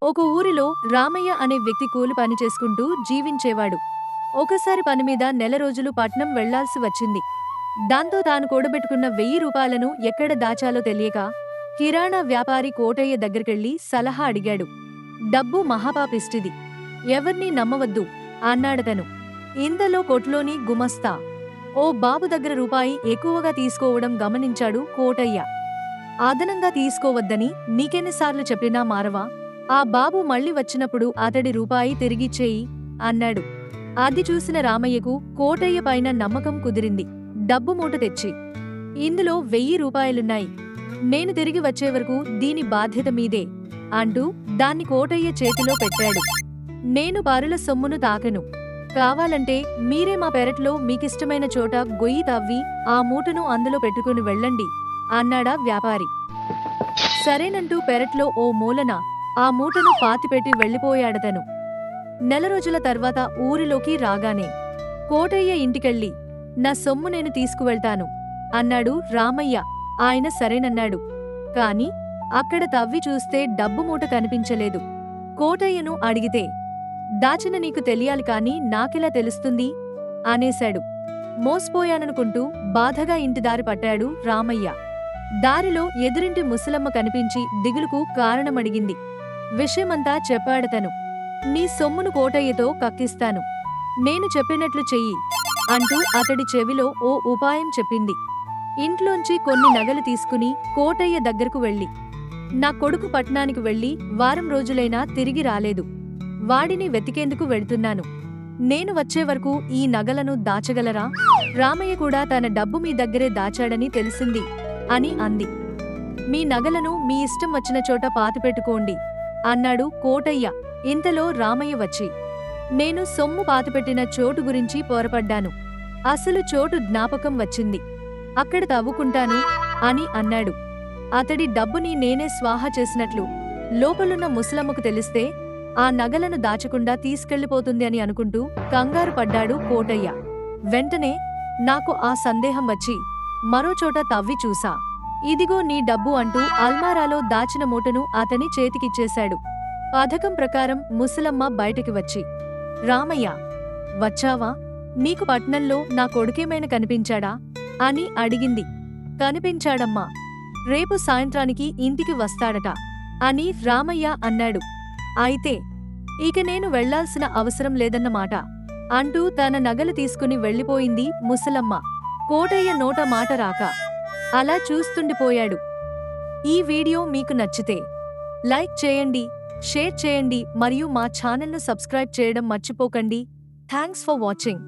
ఒక ఊరిలో రామయ్య అనే వ్యక్తి కూలి పని చేసుకుంటూ జీవించేవాడు. ఒకసారి పనిమీద నెల రోజులు పట్నం వెళ్లాల్సి వచ్చింది. దాంతో తాను కూడబెట్టుకున్న 1000 రూపాయలను ఎక్కడ దాచాలో తెలియక కిరాణా వ్యాపారి కోటయ్య దగ్గరికెళ్లి సలహా అడిగాడు. డబ్బు మహాపాపిష్టిది, ఎవర్నీ నమ్మవద్దు అన్నాడతను. ఇంతలో కొట్లోని గుమస్తా ఓ బాబు దగ్గర రూపాయి ఎక్కువగా తీసుకోవడం గమనించాడు కోటయ్య. అదనంగా తీసుకోవద్దని నీకెన్నిసార్లు చెప్పినా మారవా? ఆ బాబు మళ్ళీ వచ్చినప్పుడు అతడి రూపాయి తిరిగిచ్చేయి అన్నాడు. అది చూసిన రామయ్యకు కోటయ్య పైన నమ్మకం కుదిరింది. డబ్బు మూట తెచ్చి, ఇందులో 1000 రూపాయలున్నాయి, నేను తిరిగి వచ్చేవరకు దీని బాధ్యత మీదే అంటూ దాన్ని కోటయ్య చేతిలో పెట్టాడు. నేను పరుల సొమ్మును తాకను, కావాలంటే మీరే మా పెరట్లో మీకిష్టమైన చోట గొయ్యి తవ్వి ఆ మూటను అందులో పెట్టుకుని వెళ్ళండి అన్నాడా వ్యాపారి. సరేనంటూ పెరట్లో ఓ మూలన ఆ మూటను పాతిపెట్టి వెళ్ళిపోయాడతను. నెల రోజుల తర్వాత ఊరిలోకి రాగానే కోటయ్య ఇంటికెళ్ళి నా సొమ్ము నేను తీసుకువెళ్తాను అన్నాడు రామయ్య. ఆయన సరేనన్నాడు. కాని అక్కడ తవ్వి చూస్తే డబ్బు మూట కనిపించలేదు. కోటయ్యను అడిగితే దాచిన నీకు తెలియాలి కాని నాకెలా తెలుస్తుంది అనేశాడు. మోసపోయాననుకుంటూ బాధగా ఇంటిదారి పట్టాడు రామయ్య. దారిలో ఎదురింటి ముసలమ్మ కనిపించి దిగులుకు కారణమడిగింది. విషయమంతా చెప్పాడతను. నీ సొమ్మును కోటయ్యతో కక్కిస్తాను, నేను చెప్పినట్లు చెయ్యి అంటూ అతడి చెవిలో ఓ ఉపాయం చెప్పింది. ఇంట్లోంచి కొన్ని నగలు తీసుకుని కోటయ్య దగ్గరకు వెళ్ళి, నా కొడుకు పట్నానికి వెళ్ళి వారం రోజులైనా తిరిగి రాలేదు, వాడిని వెతికేందుకు వెళ్తున్నాను, నేను వచ్చేవరకు ఈ నగలను దాచగలరా? రామయ్య కూడా తన డబ్బు మీ దగ్గరే దాచాడని తెలిసింది అని అంది. మీ నగలను మీ ఇష్టం వచ్చిన చోట పాతిపెట్టుకోండి అన్నాడు కోటయ్య. ఇంతలో రామయ్య వచ్చి, నేను సొమ్ము పాతిపెట్టిన చోటు గురించి పొరపడ్డాను, అసలు చోటు జ్ఞాపకం వచ్చింది, అక్కడ తవ్వుకుంటాను అని అన్నాడు. అతడి డబ్బుని నేనే స్వాహా చేసినట్లు లోపలున్న ముసలమ్మకు తెలిస్తే ఆ నగలను దాచకుండా తీసుకెళ్లిపోతుంది అని అనుకుంటూ కంగారు పడ్డాడు కోటయ్య. వెంటనే నాకు ఆ సందేహం వచ్చి మరోచోట తవ్వి చూసా, ఇదిగో నీ డబ్బు అంటూ అల్మారాలో దాచిన మూటను అతని చేతికిచ్చేశాడు. పథకం ప్రకారం ముసలమ్మ బయటికి వచ్చి, రామయ్య వచ్చావా? నీకు పట్నంలో నా కొడుకేమైనా కనిపించాడా అని అడిగింది. కనిపించాడమ్మా, రేపు సాయంత్రానికి ఇంటికి వస్తాడట అని రామయ్య అన్నాడు. అయితే ఇక నేను వెళ్లాల్సిన అవసరం లేదన్నమాట అంటూ తన నగలు తీసుకుని వెళ్ళిపోయింది ముసలమ్మ. కోటయ్య నోట మాట రాక అలా చూస్తుండిపోయాడు. ఈ వీడియో మీకు నచ్చితే లైక్ చేయండి, షేర్ చేయండి మరియు మా ఛానల్ను సబ్స్క్రైబ్ చేయడం మర్చిపోకండి. Thanks for watching.